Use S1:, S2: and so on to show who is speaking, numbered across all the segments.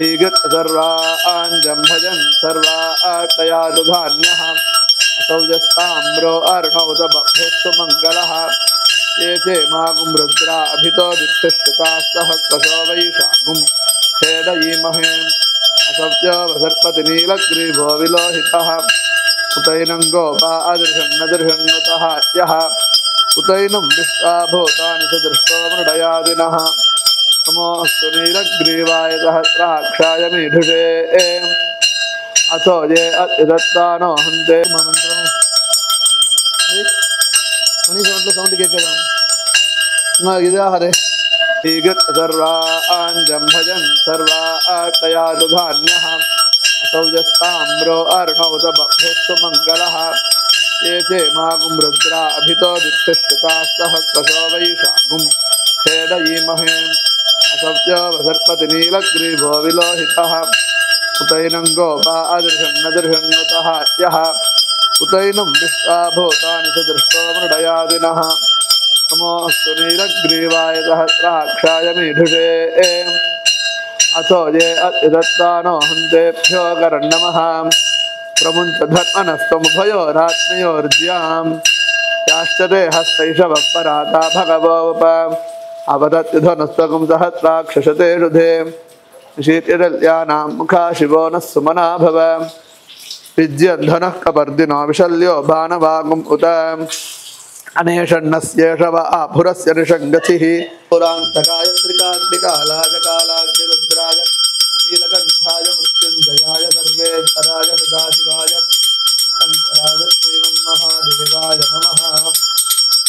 S1: सर्वाञ्जं भजन् सर्वार्तयातु धान्यः असौ यस्ताम्रो अर्णवत बभ्यस्तु मङ्गलः ये चे मागुं रुद्रा अभितो दिक्षुष्टुताः सहस्रशो वैशाखुं छेदयीमहे असव्य वसर्पति नीलग्रीवो विलोहितः उतैनं गोपा अदृशं नदृशन्नुतः यः उतैनं विश्वा भूतानि सदृष्टो मृडयादिनः नमोऽस्तु नीलग्रीवाय सहस्राक्षाय मीढुषे अथो ये अद्यदत्तानो हन्ते मन्त्रम् सौंड केक्कदा इदा हरे सर्वाञ्जं भजन् सर्वार्तयातु धान्यः असौ यस्ताम्रो अर्णवत बभ्यस्तु मङ्गलः ये चे मागुं रुद्रा अभितो दिक्षुष्टुताः सहस्रशो वैशाखुं छेदयीमहे असव्य वसर्पति नीलग्रीवो विलोहितः उतैनं गोपा अदृशं नदृशन्नुतः यः उतैनं विश्वा भूतानि सदृष्टो मृडयादिनः नमोऽस्तु नीलग्रीवाय सहस्राक्षाय मीढुषे अथो ये अद्यदत्तानो हन्तेभ्यो करन्नमः प्रमुञ्च धर्मनस्तमुभयोरात्मयोर्ज्यां याश्चते हस्तैषवः पराता भगवोप अवदत्युधनुस्त्वगुं सहस्राक्षशते रुधे शीतिरल्यानां मुखा शिवो नः सुमना भव विज्यन्धनः कपर्दिनो विशल्यो भानवागुम् उत अनेषण्णस्येषव आभुरस्य निषङ्गतिः पुरान्तकाय त्रिकाग्निकालाजकालाग्निरुद्राय नीलकण्ठाय मृत्युञ्जयाय सर्वेश्वराय सदाशिवाय शङ्कराय श्रीमन्महादेवाय नमः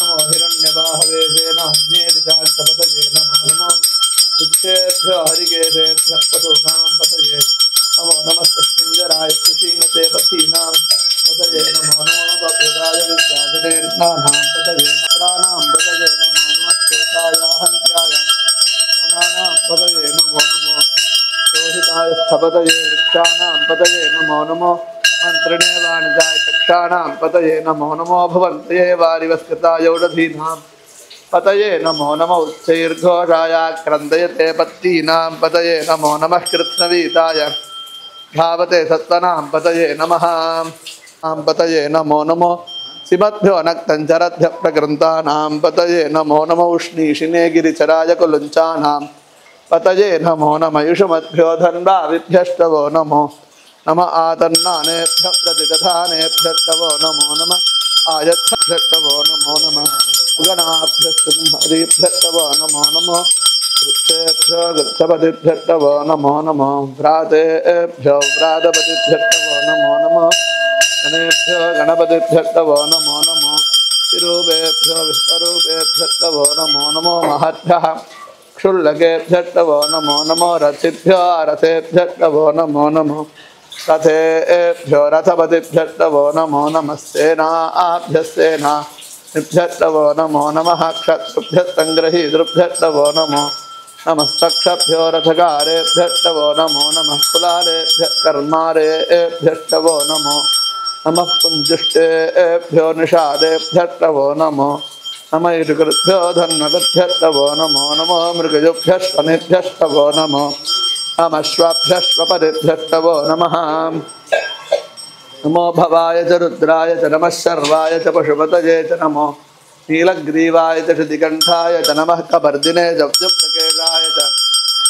S1: नमो हिरण्यबाहवे सेनान्ये दिशान्तपतये नमो नमो वृक्षेभ्यो हरिकेशेभ्यः पशूनां पतये नमो नमस्तस्मिञ्जराय श्रीमते पथीनां पतये नमो नमो बभ्रदाय विद्याधरेर्नानां पतये नराणां पतये नमो नमः श्रोताय हन्त्याय अनानां पतये नमो नमो रोहिताय स्थपतये वृक्षाणां पतये नमो नमो मन्त्रिणे वाणिजाय कक्षाणां पतये नमो नमो भवन्तये वारिवस्कृताय उडधीनां पतये नमो नमो उच्चैर्घोषाय क्रन्दयते पत्तीनां पतये नमो नमः कृत्स्नवीताय धावते सत्त्वनां पतये नमः पतये नमो नमो सिमद्भ्यो नक्तञ्चरद्भ्यः प्रकृन्तानां पतये नमो नमो उष्णीषिने गिरिचराय कुलुञ्चानां पतये नमो नमः युषमद्भ्यो धन्वाविभ्यस्तवो नमो नम आतन्नानेभ्यः प्रतिदधानेभ्यस्तवो नमो नमः आयच्छभ्यस्तवो नमो नमः गणाभ्यस्तवो नमो नमो वृक्षेभ्यो वृक्षपतिभ्यस्तवो नमो नमो व्रातेभ्यो व्रातपतिभ्यस्तवो नमो नमो गणेभ्यो गणपतिभ्यस्तवो नमो नमो विरूपेभ्यो विश्वरूपेभ्यस्तवो नमो नमो महद्भ्यः क्षुल्लकेभ्यस्तवो नमो नमो रथिभ्यो रथेभ्यस्तवो नमो नमो रथेभ्यो रथपतिभ्यस्तवो नमो नमः सेनाभ्यस्तेनाभ्यस्तवो नमो नमः क्षत्रुभ्यस्सङ्ग्रहीतृभ्यस्तवो नमो नमस्तक्षभ्यो रथकारेभ्यस्तवो नमो नमः कुलालेभ्यः कर्मारेभ्यस्तवो नमो नमः पुञ्जुष्टेभ्यो निषादेभ्यस्तवो नमो नमः ईशकृभ्यो धन्वकृभ्यस्तवो नमो नमो मृगजुभ्यश्वनेभ्यस्तवो नमो नमश्वाभ्यश्वपदेभ्यस्तवो नमः नमो भवाय च रुद्राय च नमः शर्वाय च पशुपतये च नमो नीलग्रीवाय च श्रुतिकण्ठाय च नमः कपर्दिने च व्युक्तकेशाय च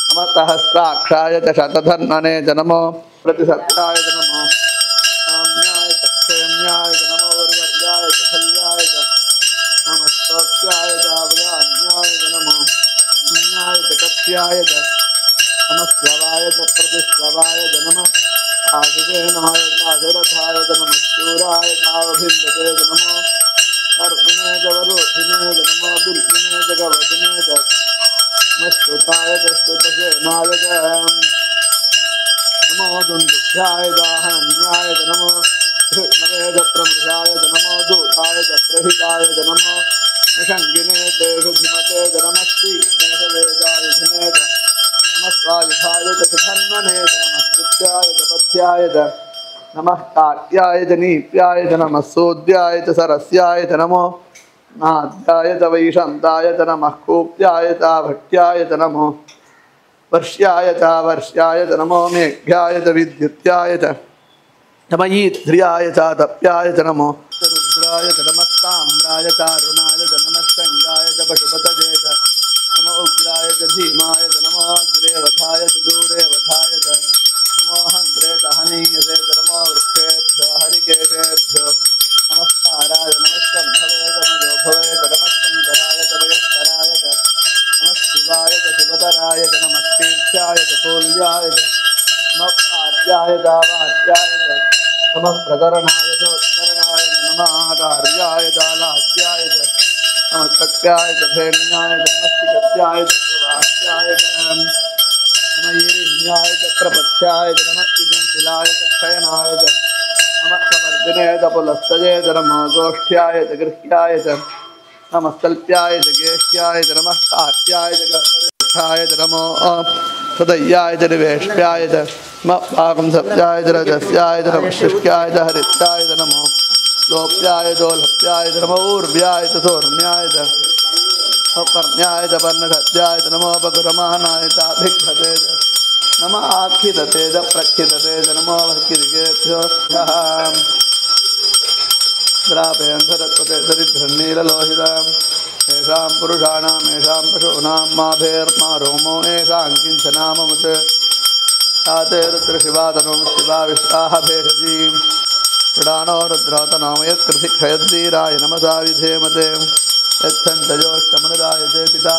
S1: नमः सहस्राक्षाय च शतधन्वने च नमो प्रतिसत्याय च नमो साम्याय च क्षेम्याय च नमो वर्वर्याय च खल्याय च नमः स्तोक्याय च अवगान्याय च नमो पुण्याय च कक्ष्याय च नमः स्लवाय च प्रतिस्लवाय च नमः आशुसेनाय च आशुरथाय च नमः शूराय चावभिन्दते च नमो अर्पिणे च वरोधिने च नमो बिल्किने च कवचिने च नमः श्रुताय च स्तुतसेनाय च नमो दुन्दुभ्याय च हन्याय च नमो कृष्णवे च प्रमृषाय च नमो दूताय च प्रहिताय च नमो निषङ्गिने च धीमते च नमः तीक्ष्णे च वेदायुधिने च नमः स्वायुधाय च सुधन्वने च नमः स्तुत्याय च पथ्याय च नमः काट्याय च नीप्याय च नमः सूद्याय च सरस्याय च नमो नाद्याय च वैशन्ताय च नमः कूप्याय च भट्याय च नमो वर्ष्याय च नमो मेघ्याय च विद्युत्याय च नमः ईध्र्याय च तप्याय च नमो रुद्राय च नमः ताम्राय च अरुणाय च नमः शङ्गाय च पशुपतये च नमो उग्राय च धीमाय च नमो अग्रे वधाय च दूरे वधाय च नमो हन्त्रे च हनीयसे च नमो वृक्षेभ्यो हरिकेशेभ्यो नमस्काराय नमस्कम्भवे च मयोभवे च नमः शङ्कराय च वयस्कराय च नमः शिवाय च शिवतराय च नमः तीर्थ्याय च तोल्याय च नमः पाद्याय च वाद्याय च नमः प्रकरणाय च उत्करणाय च नमः आचार्याय च लाद्याय च नमः कक्ष्याय च भेण्याय च नमः स्थिगत्याय च प्रवास्याय च नमः ईरिण्याय च प्रपथ्याय च नमः इदुंशिलाय च क्षयनाय च नमः कवर्दिने च पुलस्तये च नमः गोष्ठ्याय च गृह्याय च नमः कल्प्याय च गेह्याय च नमः काट्याय च गर्थाय च नमो सदय्याय च निवेश्याय च नमः पाकंसप्याय च रजस्याय च नमः शिष्याय च हरित्याय च नमो लोप्याय दोलप्याय च नमो ऊर्व्याय च सोर्म्याय च पर्ण्याय च पर्णघत्याय च नमो बकुरमानाय च अभिघ्नते च नमः आक्षिदते च प्रक्षिदते च नमो भक्तिदिगेभ्यो द्रापयन् सरस्वते दरिद्रन्नीललोहिताम् येषां पुरुषाणाम् येषां पशूनां माभेर्मा रोमो येषां किञ्चनाममुत् ताते रुद्रशिवातनुं शिवा विश्वाः भेषजीं प्रडानो रुद्रातनामयत्कृतिक्षयद्वीराय नमसा विधेमते यच्छन्तयोष्टमनुदायते पिता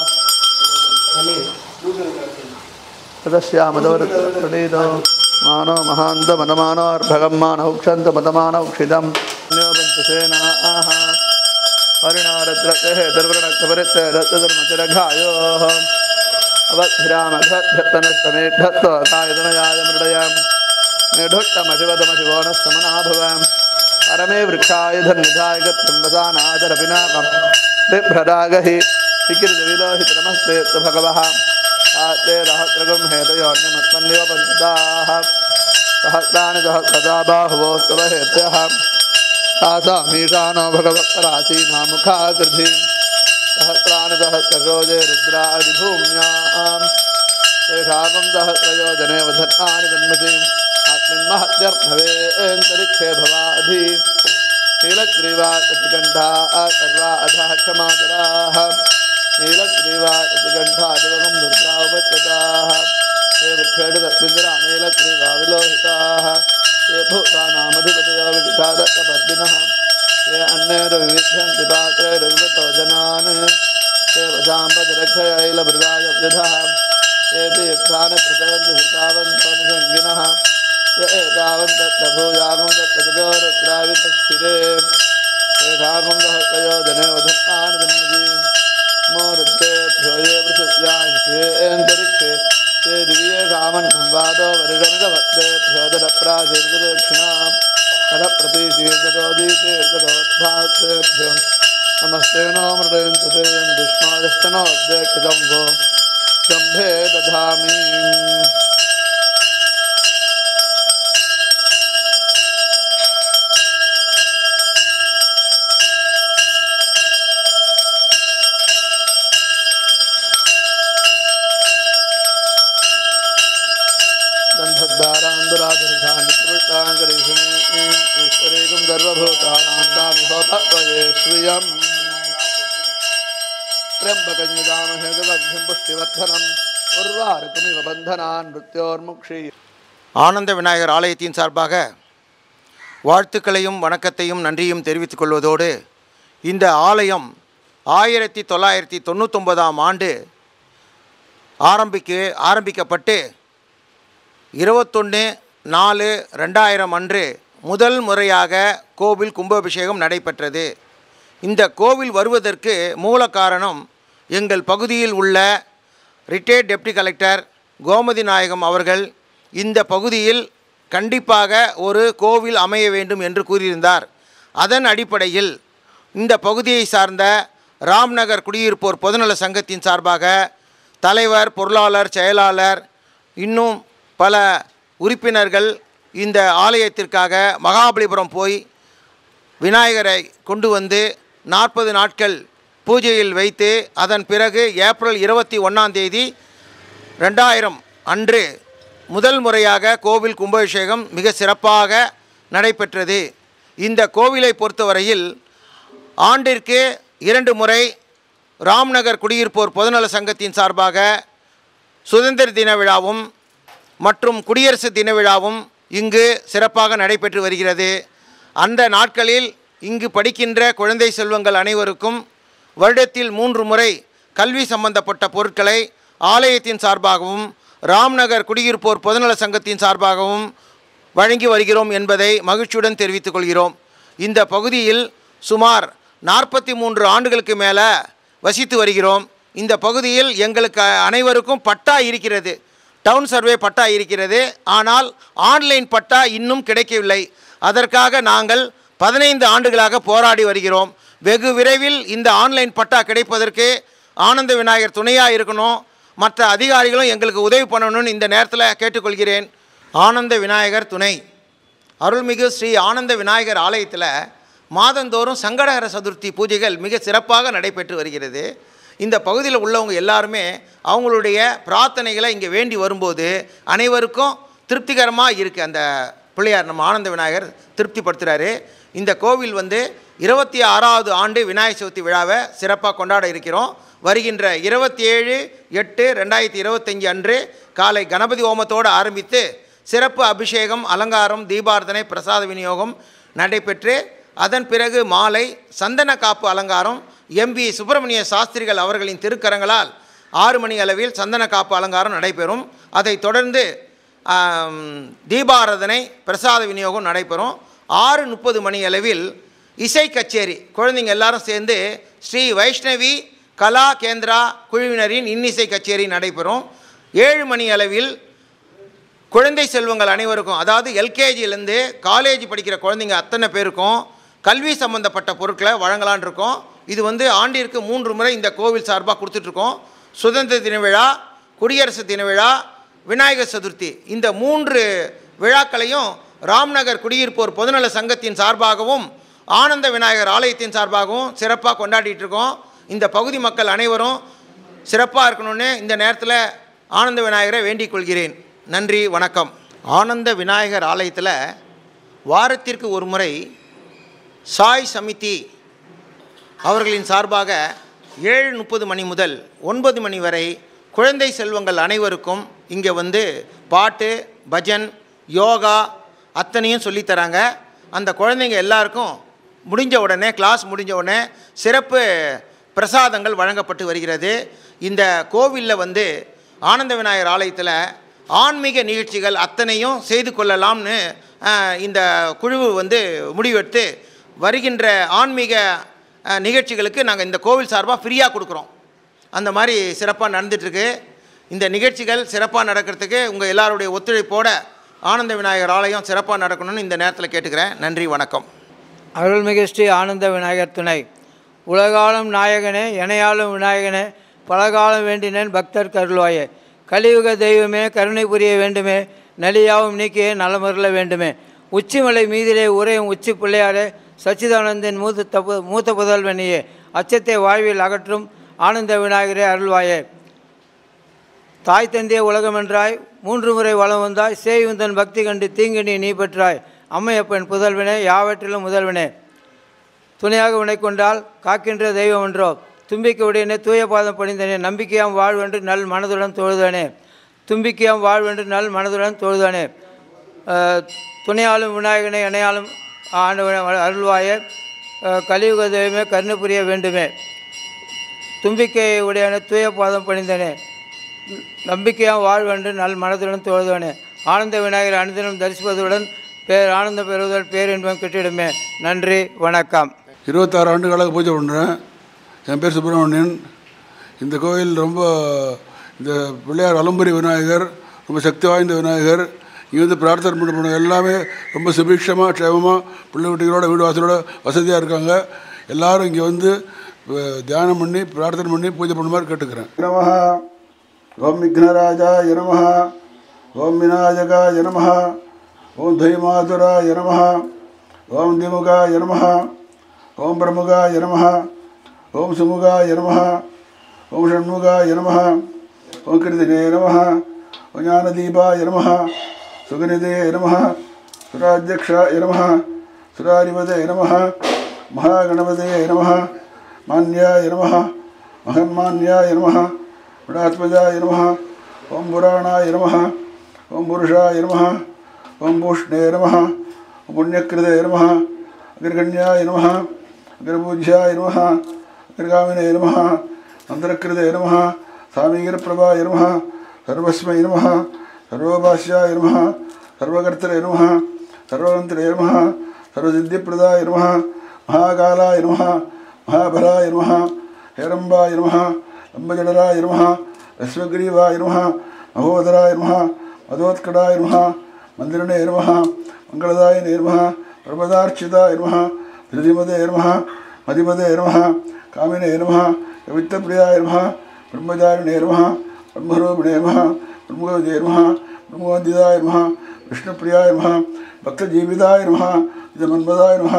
S1: तदस्यामदोरप्रणीतो मानो महान्तमतमानोर्भगं मानौक्षन्तमतमानौक्षितं न्योपन्तसेनाः परिणारद्रतेः दुर्वृणक्तपरित्यरत्तधर्मचिरघायोः अवद्भिरामघद्धत्तनस्तमेघत्वकायतनयाय मृडयां मेढोट्टमशिवतमशिवोनस्तमनाभवां परमे वृक्षाय धन्यधाय गत्यम्बसानादरपिनाकं बिभ्रदागहि विकृतविलोहित नमस्ते भगवः आते रहस्रगं हेतयोन्यमत्मन्योपन्ताः सहस्राणि सहस्रदा बाहुवोस्तव हेत्यः तासामीशानो भगवत्पराचीना मुखाकृतिं सहस्राणि सहस्रयोजे रुद्रादिभूम्यां तेषागं सहस्रयोजने वधत्तानि जन्मसीम् आत्मन्महत्यर्थवेऽन्तरिक्षे भवाधि नीलग्रीवाकटिकण्ठा सर्वा अधः क्षमातराः नीलग्रीवाकटिकण्ठा दिवगं रुद्रा उपत्यताः ते वृक्षेडुदत्पिञ्जरा नीलग्रीवा विलोहिताः ते भूतानामधिपतयो विदितादत्तपर्दिनः ते अन्यैर्विविध्यन्ति पात्रैर्विवतो जनान् ते वशाम्बजरक्षयैलभृदायव्यधः तेऽपि यत्थानि प्रचयन्ति हितावन्तो निषङ्गिनः य एतावन्तत्र भूयागं तत्तजो रुद्रावितस्थिरे तेषागं सहस्रयोजने वधत्तानि जन्मजीं मो रुद्रेभ्यो ये पृथिव्यान्तरिक्षे ते दिव्येषामन्नं वादो वरिरमिदभक्तेभ्यो ददप्राचीर्दक्षिणाम् अधप्रतीशीर्दोदीशीर्दोद्भात्रेभ्यो नमस्ते नो मृदयन्तु ते यन्दिष्मायस्तनोद्देक्षितं वो शम्भे दधामि ईश्वरेकं सर्वभूतानां श्रियं त्र्यम्बकं यजामहे पुष्टिवर्धनम् उर्वारुकमिव बन्धनान् मृत्योर्मुक्षी.
S2: ஆனந்த விநாயகர் ஆலயத்தின் சார்பாக வாழ்த்துக்களையும் வணக்கத்தையும் நன்றியும் தெரிவித்துக் கொள்வதோடு இந்த ஆலயம் 1999ஆம் ஆண்டு ஆரம்பிக்கப்பட்டு 21/4/2000 அன்று முதல் முறையாக கோவில் கும்பாபிஷேகம் நடைபெற்றது. இந்த கோவில் வருவதற்கு மூல காரணம் எங்கள் பகுதியில் உள்ள ரிட்டையர்ட் டெப்டி கலெக்டர் கோமதி நாயகம் அவர்கள் இந்த பகுதியில் கண்டிப்பாக ஒரு கோவில் அமைய வேண்டும் என்று கூறியிருந்தார். அதன் அடிப்படையில் இந்த பகுதியை சார்ந்த ராம்நகர் குடியிருப்போர் பொதுநல சங்கத்தின் சார்பாக தலைவர், பொருளாளர், செயலாளர், இன்னும் பல உறுப்பினர்கள் இந்த ஆலயத்திற்காக மகாபலிபுரம் போய் விநாயகரை கொண்டு வந்து 40 நாட்கள் பூஜையில் வைத்து அதன் பிறகு ஏப்ரல் 21ஆம் தேதி 2000 அன்று முதல் முறையாக கோவில் கும்பாபிஷேகம் மிக சிறப்பாக நடைபெற்றது. இந்த கோவிலை பொறுத்தவரையில் ஆண்டிற்கு 2 முறை ராம்நகர் குடியிருப்போர் பொதுநல சங்கத்தின் சார்பாக சுதந்திர தின விழாவும் மற்றும் குடியரசு தின விழாவும் இங்கு சிறப்பாக நடைபெற்று வருகிறது. அந்த நாட்களில் இங்கு படிக்கின்ற குழந்தை செல்வங்கள் அனைவருக்கும் வருடத்தில் 3 முறை கல்வி சம்பந்தப்பட்ட பொருட்களை ஆலயத்தின் சார்பாகவும் ராம்நகர் குடியிருப்போர் பொதுநல சங்கத்தின் சார்பாகவும் வழங்கி வருகிறோம் என்பதை மகிழ்ச்சியுடன் தெரிவித்துக் கொள்கிறோம். இந்த பகுதியில் சுமார் 43 ஆண்டுகளுக்கு மேலே வசித்து வருகிறோம். இந்த பகுதியில் எங்களுக்கு அனைவருக்கும் பட்டா இருக்கிறது, டவுன் சர்வே பட்டா இருக்கிறது. ஆனால் ஆன்லைன் பட்டா இன்னும் கிடைக்கவில்லை. அதற்காக நாங்கள் 15 ஆண்டுகளாக போராடி வருகிறோம். வெகு விரைவில் இந்த ஆன்லைன் பட்டா கிடைப்பதற்கு ஆனந்த விநாயகர் துணையாக இருக்கணும், மற்ற அதிகாரிகளும் எங்களுக்கு உதவி பண்ணணும்னு இந்த நேரத்தில் கேட்டுக்கொள்கிறேன். ஆனந்த விநாயகர் துணை. அருள்மிகு ஸ்ரீ ஆனந்த விநாயகர் ஆலயத்தில் மாதந்தோறும் சங்கடஹர சதுர்த்தி பூஜைகள் மிக சிறப்பாக நடைபெற்று வருகிறது. இந்த பகுதியில் உள்ளவங்க எல்லாருமே அவங்களுடைய பிரார்த்தனைகளை இங்கே வேண்டி வரும்போது அனைவருக்கும் திருப்திகரமாக இருக்குது. அந்த பிள்ளையார் நம்ம ஆனந்த விநாயகர் திருப்திப்படுத்துகிறாரு. இந்த கோவில் 26வது ஆண்டு விநாயகர் சதுர்த்தி விழாவை சிறப்பாக கொண்டாட இருக்கிறோம். வருகின்ற 27/8/2025 அன்று காலை கணபதி ஹோமத்தோடு ஆரம்பித்து சிறப்பு அபிஷேகம், அலங்காரம், தீபார்த்தனை, பிரசாத விநியோகம் நடைபெற்று அதன் பிறகு மாலை சந்தன காப்பு அலங்காரம் எம்பி சுப்பிரமணிய சாஸ்திரிகள் அவர்களின் திருக்கரங்களால் 6 மணி அளவில் சந்தன காப்பு அலங்காரம் நடைபெறும். அதைத் தொடர்ந்து தீபாராதனை, பிரசாத விநியோகம் நடைபெறும். 6:30 மணி அளவில் இசை கச்சேரி, குழந்தைங்க எல்லாரும் சேர்ந்து ஸ்ரீ வைஷ்ணவி கலா கேந்திரா குழுவினரின் இன்னிசை கச்சேரி நடைபெறும். 7 மணி அளவில் குழந்தை செல்வங்கள் அனைவருக்கும், அதாவது எல்கேஜிலேருந்து காலேஜ் படிக்கிற குழந்தைங்க அத்தனை பேருக்கும் கல்வி சம்பந்தப்பட்ட பொருட்களை வழங்கலான் இருக்கோம். இது ஆண்டிற்கு 3 முறை இந்த கோவில் சார்பாக கொடுத்துட்ருக்கோம். சுதந்திர தின விழா, குடியரசு தின விழா, விநாயகர் சதுர்த்தி, இந்த 3 விழாக்களையும் ராம்நகர் குடியிருப்போர் பொதுநல சங்கத்தின் சார்பாகவும் ஆனந்த விநாயகர் ஆலயத்தின் சார்பாகவும் சிறப்பாக கொண்டாடிட்டு இருக்கோம். இந்த பகுதி மக்கள் அனைவரும் சிறப்பாக இருக்கணும்னு இந்த நேரத்தில் ஆனந்த விநாயகரை வேண்டிக் கொள்கிறேன். நன்றி, வணக்கம். ஆனந்த விநாயகர் ஆலயத்தில் வாரத்திற்கு 1 முறை சாய் சமிதி அவர்களின் சார்பாக 7:30 மணி முதல் 9 மணி வரை குழந்தை செல்வங்கள் அனைவருக்கும் இங்கே பாட்டு, பஜன், யோகா அத்தனையும் சொல்லித்தராங்க. அந்த குழந்தைங்க எல்லாருக்கும் முடிஞ்ச உடனே, கிளாஸ் முடிஞ்ச உடனே சிறப்பு பிரசாதங்கள் வழங்கப்பட்டு வருகிறது. இந்த கோவிலில் ஆனந்த விநாயகர் ஆலயத்தில் ஆன்மீக நிகழ்ச்சிகள் அத்தனையும் செய்து கொள்ளலாம்னு இந்த குழு முடிவெடுத்து வருகின்ற ஆன்மீக நிகழ்ச்சிகளுக்கு நாங்கள் இந்த கோவில் சார்பாக ஃப்ரீயாக கொடுக்குறோம். அந்த மாதிரி சிறப்பாக நடந்துகிட்ருக்கு. இந்த நிகழ்ச்சிகள் சிறப்பாக நடக்கிறதுக்கு உங்கள் எல்லாருடைய ஒத்துழைப்போட ஆனந்த விநாயகர் ஆலயம் சிறப்பாக நடக்கணும்னு இந்த நேரத்தில் கேட்டுக்கிறேன். நன்றி, வணக்கம்.
S3: அருள்மிகு ஸ்ரீ ஆனந்த விநாயகர் துணை. உலகாலும் நாயகனே, இணையாலும் விநாயகனே, பலகாலம் வேண்டினேன் பக்தர் கருள்வாயே. கலியுக தெய்வமே, கருணை புரிய வேண்டுமே, நலியாவும் நீக்கியே நலமருள வேண்டுமே. உச்சிமலை மீதிலே உரையும் உச்சி பிள்ளையாரே, சச்சிதானந்தின் மூத்த புதல்வனியே, அச்சத்தை வாழ்வில் அகற்றும் ஆனந்த விநாயகரே அருள்வாயே. தாய் தந்தைய உலகமென்றாய், 3 முறை வளம் வந்தாய், சேயுந்தன் பக்தி கண்டு தீங்கினி நீ பெற்றாய். அம்மையப்பன் புதல்வனே, யாவற்றிலும் முதல்வனே. துணையாக உனை கொண்டால் காக்கின்ற தெய்வம் என்றோ, தும்பிக்கை உடையனே, தூய பாதம் பணிந்தனே, நம்பிக்கையாம் வாழ்வென்று நல் மனதுடன் தொழுதானே. தும்பிக்கையாம் வாழ்வென்று நல் மனதுடன் தொழுதானே. துணையாலும் விநாயகனை, இணையாலும் ஆண்டவனை அருள்வாயே. கலியுக தெய்வமே, கருணை புரிய வேண்டுமே. தும்பிக்கை உடையனே, தூய பாதம் பணிந்தனே, நம்பிக்கையாம் வாழ்வென்று நல் மனதுடன் தொழுதானே. ஆனந்த விநாயகர் அனுதினம் தரிசிப்பதுடன் ஆனந்த பெறுவதால் பேரின்பம் கிட்டிடுமே. நன்றி, வணக்கம்.
S4: 26 ஆண்டுகளாக பூஜை பண்ணுறேன். என் பேர் சுப்பிரமணியன். இந்த கோயில் ரொம்ப, இந்த பிள்ளையார் அலம்பரி விநாயகர் ரொம்ப சக்தி வாய்ந்த விநாயகர். இங்கே பிரார்த்தனை பண்ண எல்லாமே ரொம்ப சுபிக்ஷமாக, க்ஷேமமாக, பிள்ளை குட்டிகளோட வீடு வாசலோட வசதியாக இருக்காங்க. எல்லோரும் இங்கே தியானம் பண்ணி பிரார்த்தனை பண்ணி பூஜை பண்ண மாதிரி கேட்டுக்கிறேன்.
S5: நமஹ. ஓம் விக்னராஜாய நமஹ. ஓம் விநாயகாய நமஹ. ஓம் தைமாதுராய நமஹ. ஓம் திமுகாய நமஹ. ஓம் பிரமுகாய நமஹ. ஓம் சுமுகாய நமஹ. ஓம் ஷண்முகாய நமஹ. ओं कीर्तिने नमः ओं ज्ञानदीपाय नमः सुगनिधे नमः सुराध्यक्षाय नमः सुराधिपते नमः महागणपते नमः मान्याय नमः महन्मान्याय नमः गुणात्मजाय नमः ओं पुराणाय नमः ओं पुरुषाय नमः ओं भूष्णे नमः ओं पुण्यकृते नमः अग्रगण्याय नमः अग्रपूज्याय नमः अग्रगामिने नमः अन्तरकृते नमः सामीगिरप्रभाय नमः सर्वस्मै नमः सर्वोपास्याय नमः सर्वकर्तरे नमः सर्वमन्त्रे नमः सर्वसिद्धिप्रदाय नमः महाकालाय नमः महाबलाय नमः हेरम्बाय नमः लम्बजडराय नमः अश्वग्रीवाय नमः महोदराय नमः मदोत्कटाय नमः मन्दिरणे नमः मङ्गलदायिने नमः प्रपदार्चिताय नमः धृतिमते नमः मतिमते नमः कामिने नमः कवित्तप्रियाय नमः ब्रह्मचारिणे नमः ब्रह्मरूपिणे नमः ब्रह्मगोजे नमः ब्रह्मवन्दिताय नमः विष्णुप्रियाय नमः भक्तजीविताय नमः जमन्मदाय नमः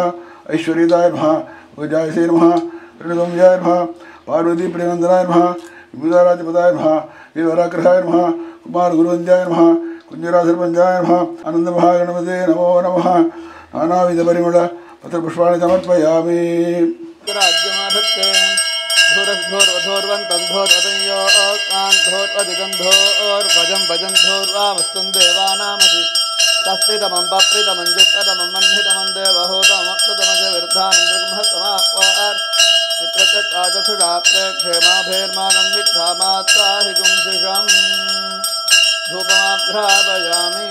S5: ऐश्वर्यदाय नमः गोजायसे नमः ऋणगम्याय नमः पार्वतीप्रियनन्दनाय नमः विभुधाराजपदाय नमः वीरवराग्रहाय नमः कुमारगुरुवन्द्याय नमः कुञ्जरासर्पञ्चाय नमः आनन्दमहागणपते नमो नमः नानाविधपरिमळ पत्रपुष्पाणि समर्पयामि
S1: राज्यमाधत्ते धोर्वधोर्वन्तन्धोर्वतंयोकान्धोर्वदिगन्धोर्भजं भजन्धोर्वावस्तुं देवानामसि तस्त्रितमं पप्रितमं जुक्ततमं मह्नितमं देवहूतमकृतमस्य विर्धानन्दृगमहतमाह्वान् मित्रचक्षाचक्षुराप्रेक्षेमाभेर्मानं विद्धामात्रा हि गुंसिषम् धूपमाघ्रापयामि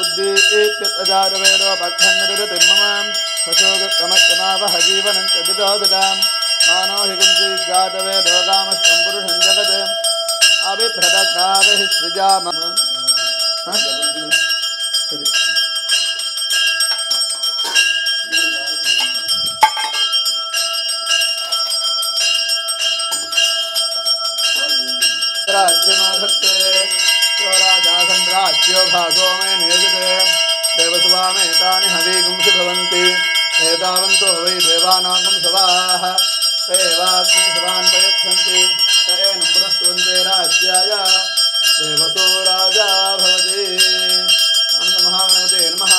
S1: उद्दीप्यजातवेदोपक्षन्निरुतिर्ममां पशोगकमक्षमावह जीवनं च दुरोददां मानो हि गुंसीजातवेदो गामस्तं पुरुषं जगत् अभिभ्रदग्नाविः सृजामः राज्यमाधत्ते राजासन्द्राज्यो भागो मे नेजते देवसुवामेतानि हवीगुंसि भवन्ति एतावन्तो वै देवानागुं सवाः एवाग्नि सवान् प्रयच्छन्ति स एनं पुनस्तुवन्ते राज्याय देवसो राजा भवति आनन्दमहागणपते नमः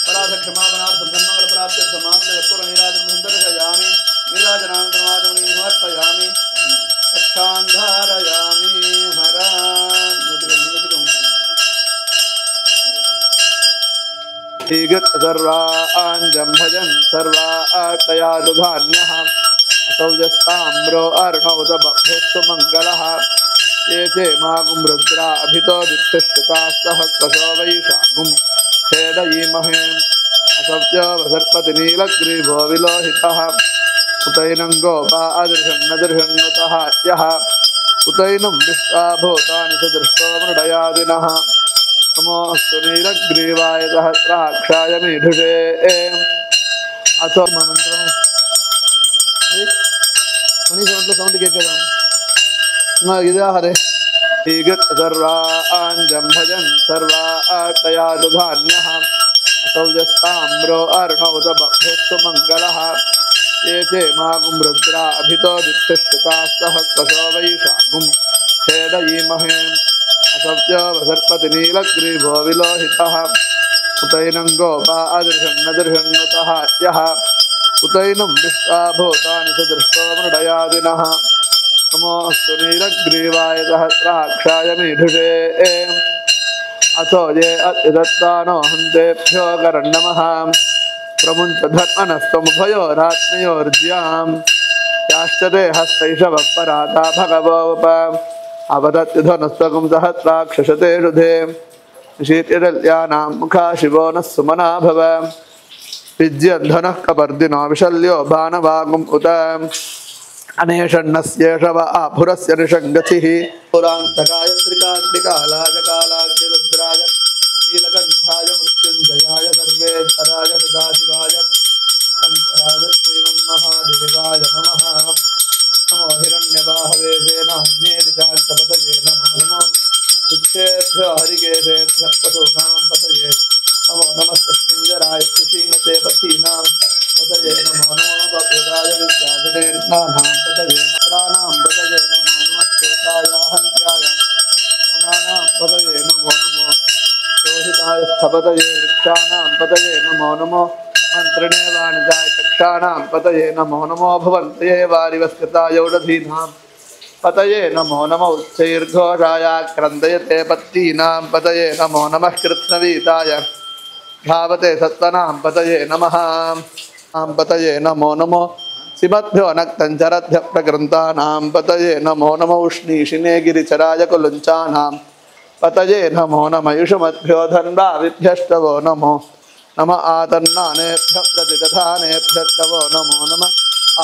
S1: पराधक्षमापनार्थं सन्मङ्गलप्राप्त्यर्थं मामूलपूर्वनीराजनं सन्दर्शयामि नीराजनानन्तरमाचमनीं समर्पयामि रक्षान्धारयामि सर्वाञ्जं भजन् सर्वार्तयातु धान्यः असौ यस्ताम्रो अर्णोत बभ्यस्तु मङ्गलः ये चे मागुं रुद्रा अभितो दिक्षुष्टुताः सहस्रशो वैशाखुं छेदयीमहे असव्यवसर्पति नीलग्रीवो विलोहितः उतैनं गोपा अदृशं न दृशन्नुतः यः उतैनं विश्वा भूतानि सदृष्टो मृडयादिनः नमोऽस्तु नीलग्रीवाय सहस्राक्षाय मीढुषे अथो मंत्रम सौंड केक्कदा इदा हरे सर्वाञ्जं भजन् सर्वार्तयातु धान्यः असौ यस्ताम्रो अर्णोत बभ्यस्तु मङ्गलः ये चे मागुं रुद्रा अभितो दिक्षुष्टुताः सहस्रशो वैशाखुं छेदयीमहे असव्यवसर्पति नीलग्रीवो विलोहितः उतैनं गोपा अदृशं न दृशन्नुतः यः उतैनं विश्वा भूतानि सदृष्टो मृडयादिनः नमोऽस्तु नीलग्रीवाय सहस्राक्षाय मीढुषे अथो ये अद्यदत्तानो हन्तेभ्यो करन्नमः प्रमुञ्च धर्मनस्त्वमुभयोरात्मयोर्ज्यां याश्चते हस्तैषवः पराता भगवोप अवदत्युधनस्त्वकं सहस्राक्षशते रुधे शीतिरल्यानां मुखा शिवो नः सुमना भव विज्यन्धनः कपर्दिनो विशल्यो भानवागुम् उत अनेषण्णस्येषव आभुरस्य निषङ्गतिः पुरान्तकाय त्रिकाग्निकालाजकालाग्निरुद्राय नीलकण्ठाय मृत्युञ्जयाय सर्वेश्वराय सदाशिवाय शङ्कराय श्रीमन्महादेवाय नमः नमो हिरण्यबाहवे सेनान्ये दिशान्तपतये नमो नमो वृक्षेभ्यो हरिकेशेभ्यः पशूनां पतये नमो नमस्तस्मिञ्जराय श्रीमते पथीनां पतये नमो नमो बभ्रदाय विद्याधरेर्नानां पतये नराणां पतये नमो नमः श्रोताय पतये वृक्षाणां पतये नमो नमो मन्त्रिणे वाणिजाय कक्षाणां पतये नमो नमो भवन्तये वारिवस्कृताय उडधीनां पतये नमो नमो उच्चैर्घोषाय क्रन्दयते पत्तीनां पतये नमो नमः कृत्स्नवीताय धावते सत्त्वनां पतये नमः पतये नमो नमो सिमद्भ्यो नक्तञ्चरद्भ्य प्रकृन्तानां पतये नमो नमो उष्णीषिने गिरिचराय कुलुञ्चानां पतये नमो नमः युषमद्भ्यो धन्वाविभ्यष्टवो नमो नम आतन्नानेभ्यः प्रतिदधानेभ्यष्टवो नमो नमः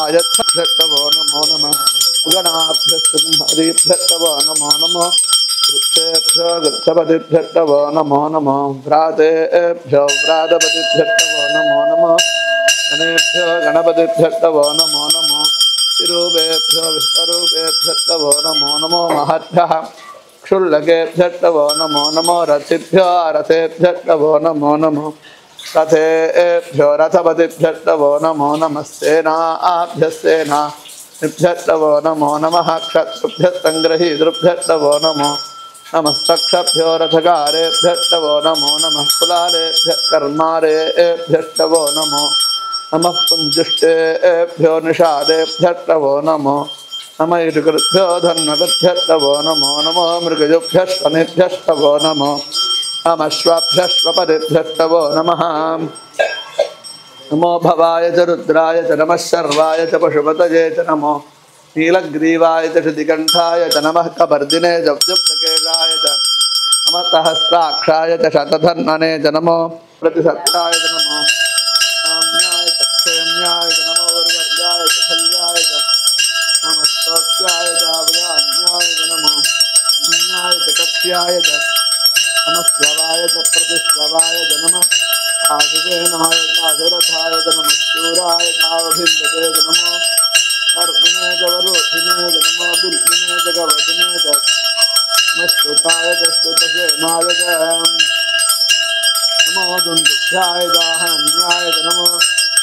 S1: आयच्छभ्यष्टवो नमो नमः उगणाभ्यस्तुम्हरीभ्यष्टवो नमो नमो वृक्षेभ्यो वृक्षपतिभ्यष्टवो नमो नमो व्रातेभ्यो व्रातपतिभ्यष्टवो नमो नमो गणेभ्यो गणपतिभ्यष्टवो नमो नमो विरूपेभ्यो विश्वरूपेभ्यष्टवो नमो नमो महद्भ्यः क्षुल्लकेभ्यष्टवो नमो नमो रथिभ्यो रथेभ्यष्टवो नमो नमो रथेभ्यो रथपतिभ्यष्टवो नमो नमः सेनाभ्यस्सेनाभ्यष्टवो नमो नमः क्षत्रुभ्यस्सङ्ग्रहीतृभ्यष्टवो नमो नमस्तक्षभ्यो रथकारेभ्यष्टवो नमो नमः कुलालेभ्यः कर्मारेभ्यष्टवो नमो नमः पुञ्जुष्टेभ्यो निषादेभ्यष्टवो नमो नमः ईशकृभ्यो धन्वकृभ्यष्टवो नमो नमो मृगजुभ्यश्वनेभ्यष्टवो नमो नमश्वाभ्यश्वपदिभ्यष्टवो नमः नमो भवाय च रुद्राय च नमः शर्वाय च पशुपतये च नमो नीलग्रीवाय च श्रुतिकण्ठाय च नमः कपर्दिने च व्युप्तकेशाय च नमः सहस्राक्षाय च शतधन्वने च नमो प्रतिसत्ताय च नमो काम्याय च क्षेम्याय च नमो वर्वर्याय च खल्याय च नमः स्तोक्याय च अवगान्याय च नमो पुण्याय च कक्ष्याय च नमः स्ववाय च प्रतिस्ववाय च नमः आशुसेनाय च आशुरथाय च नमः शूराय चावभिन्दते च नमो अर्जुने च वरोधिने च नमो बिल्किने च गवधिने च नमः स्तुताय च स्तुतसेनाय च नमो दुन्दुभ्याय च हनन्याय च नमो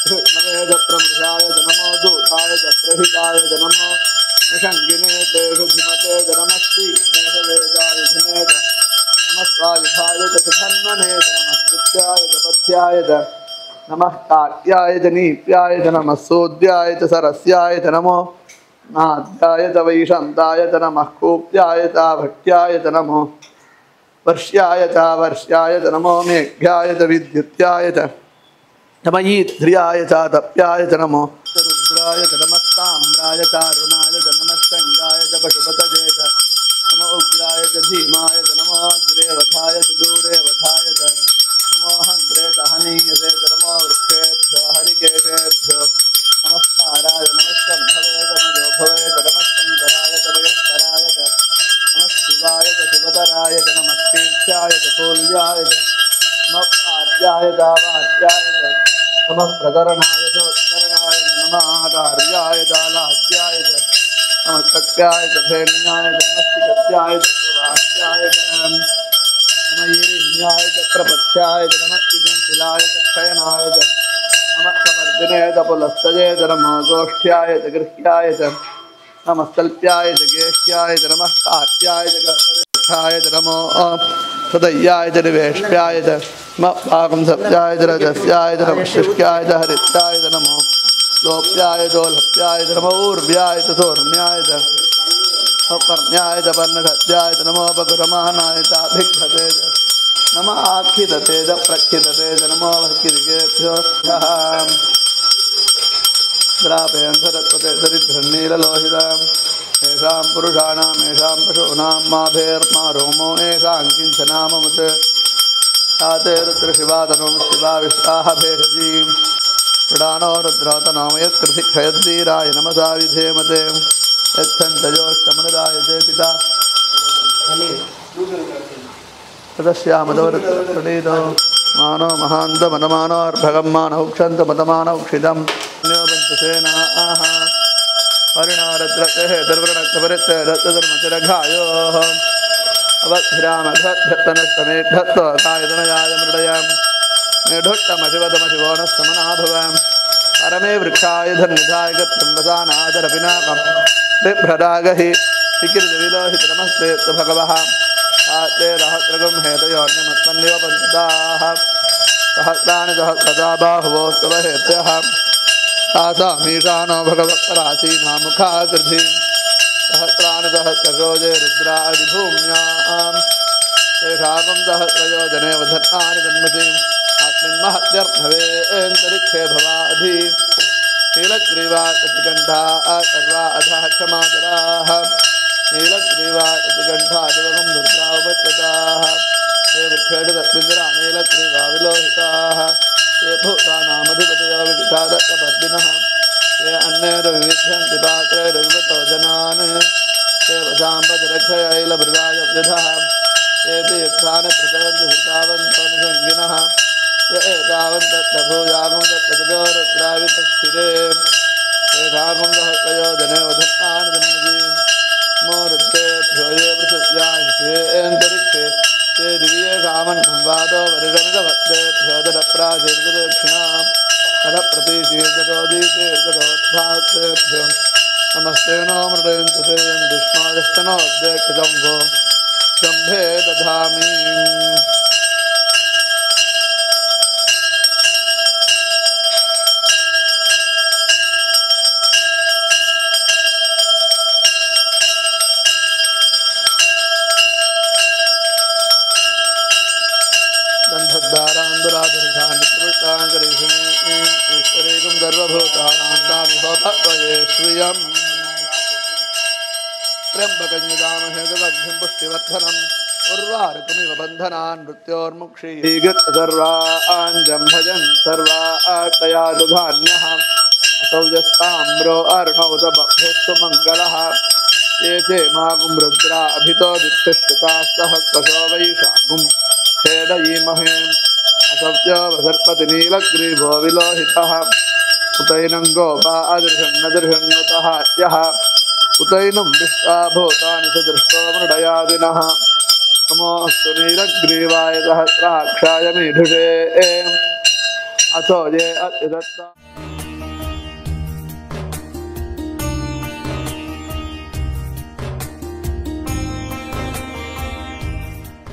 S1: कृष्णवे च प्रमृषाय च नमो दूताय च प्रहिताय च नमो निषङ्गिने च धीमते च नमः श्रीकृष्णे वेदायुधिने च नमः स्वायुधाय च सुधन्वने च नमः स्तुत्याय च पथ्याय च नमः काट्याय च नीप्याय च नमः सूद्याय च सरस्याय च नमो नाद्याय च वैशन्ताय च नमः कूप्याय च भट्याय च नमो वर्ष्याय च वर्ष्याय च नमो मेघ्याय च विद्युत्याय च नमः ईध्र्याय च तप्याय च नमो रुद्राय च नमः ताम्राय च अरुणाय च नमः शङ्गाय च पशुपतये च नमो उग्राय च धीमाय च नमो अग्रे वधाय च दूरे वधाय च नमो हन्त्रे च हनीयसे च नमो वृक्षेभ्यो हरिकेशेभ्यो नमस्काराय नमः शम्भवे च मयोभवे च नमः शङ्कराय च वयस्कराय च नमः शिवाय च शिवतराय च नमः तीर्थ्याय च तोल्याय च नमः पाद्याय च वाद्याय च नमः प्रकरणाय च उत्करणाय च नमः आचार्याय च लाद्याय च नमः कक्ष्याय च फेन्याय च नमः स्थिगत्याय च प्रवास्याय च नमः ईरिण्याय च प्रपथ्याय च नमः इदुंशिलाय च क्षयनाय च नमः कवर्दिने च पुलस्तये च नमः गोष्ठ्याय च गृह्याय च नमः कल्प्याय च गेह्याय च नमः काट्याय च गर्थाय च नमो सदय्याय च निवेश्याय च नमः पाकंसप्याय च रजस्याय च नमः शिष्याय च हरित्याय च नमो लोप्याय दोलप्याय च नमो ऊर्व्याय च सोर्म्याय च पर्ण्याय च पर्णघत्याय च नमो बकुरमानाय च अभिघ्नते च नमः आक्षिदते च प्रक्षिदते च नमो भक्तिदिगेभ्यो द्रापेन सरस्वते दरिद्रन्नीललोहितां येषां पुरुषाणां येषां पशूनां माभेर्मा रोमो येषां किञ्चनाममुत् ताते रुद्रशिवातनुं शिवा विश्वाः भेषजीं प्रडानो रुद्रतनोम यत्कृतिक्षयद्वीराय नमसा विधेमते यच्छन्तयोष्टमनुदाय ते पिता तदस्यामदोरप्रणीतो मानो महान्तमनमानोर्भगं मानौक्षन्तमतमानौक्षितं न्योपन्तसेनाः परिणारद्रतेः दुर्वृणक्तपरित्यरत्तधर्मतिरघायोः अवध्रामघत्तनस्तमेढत्वकायतनयाय मृडयां मेढोट्टमशिवतमशिवोनस्तमनाभवां परमे वृक्षाय धन्यधाय गत्यम्बसानादरपिनाकं बिभ्रदागहि विकृतविलोहितनमस्ते भगवः ते रहस्रगं हेतयोन्यमत्मन्यव पञ्चदाः सहस्राणि सहस्रदा बाहुवोस्तव हेत्यः तासामीशानो भगवत्पराचीना मुखाकृति सहस्राणि सहस्रशोजे रुद्रादिभूम्याम् तेषाकं सहस्रयोजने वधन्नानि जन्मसीम् आत्मन्महत्यर्थवेऽन्तरिक्षे भवाधि नीलग्रीवा प्रतिकण्ठा सर्वा अधः क्षमातराः नीलग्रीवा प्रतिकण्ठा दिवगं रुद्रा उपत्यताः ते वृक्षेडुतस्मिन्द्रा नीलग्रीवा विलोहिताः ते भूतानामधिपतयो विदितादत्तपर्दिनः ते अन्यैर्विविध्यन्ति पात्रैर्विवतो जनान् ते वशाम्बतिरक्षयैलभृदाय व्यधः ते तीर्थानप्रचरन्ति हितावन्तो निषङ्गिनः य एतावन्तभूयागं तत्तजो रुद्रावितस्थिरे तेषागं सहस्रयोजने वधन्नानि जन्मजीम् मोरुद्रेभ्यो ये पृथिव्यान्तरिक्षे ते दिव्येषामन्नं वादो वरिरमिदभक्तेभ्यो दरप्राचीर्गदक्षिणाम् अधप्रतीशीर्गदोदीशीर्गदोद्धात्रेभ्यो नमस्ते नो मृदयन्तु ते यन्दिष्णोदस्तनोद्देक्षितं वो शम्भे दधामि ईश्वरेकं सर्वभूतानां तानि स्वपक्वये श्रियम् त्र्यम्बकं यजामहे पुष्टिवर्धनम् उर्वारुकमिव बन्धनान् मृत्योर्मुक्षीयेत् सर्वान् भजन् सर्वात्तया दुधान्यः असौ यस्ताम्रो अर्णवत बभ्यस्तु मङ्गलः ये चे मागुं रुद्रा अभितो दिक्षुष्टुताः सहस्रशो वैशाखुं छेदयीमहे असव्योऽवसर्पति नीलग्रीवो विलोहितः उतैनं गोपा अदृशं न दृशन्नुतः यः उतैनं विश्वा भूतानि सदृष्टो मृडयादिनः नमोऽस्तु नीलग्रीवाय सहस्राक्षाय मीढुषे अथो ये अत्यदत्ता